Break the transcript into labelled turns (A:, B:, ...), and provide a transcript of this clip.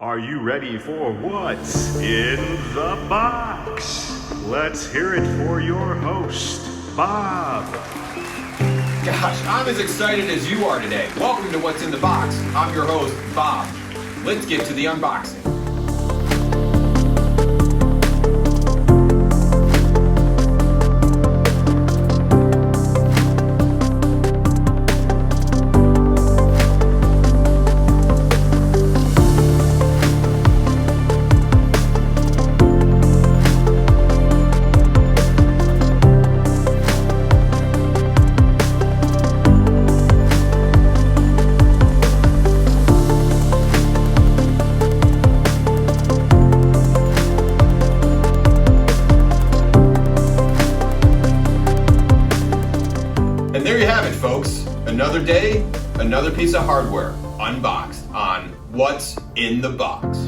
A: Are you ready for what's in the box? Let's hear it for your host, Bob.
B: Gosh, I'm as excited as you are today. Welcome to What's in the Box. I'm your host, Bob. Let's get to the unboxing. And there you have it, folks. Another day, another piece of hardware unboxed on What's in the Box.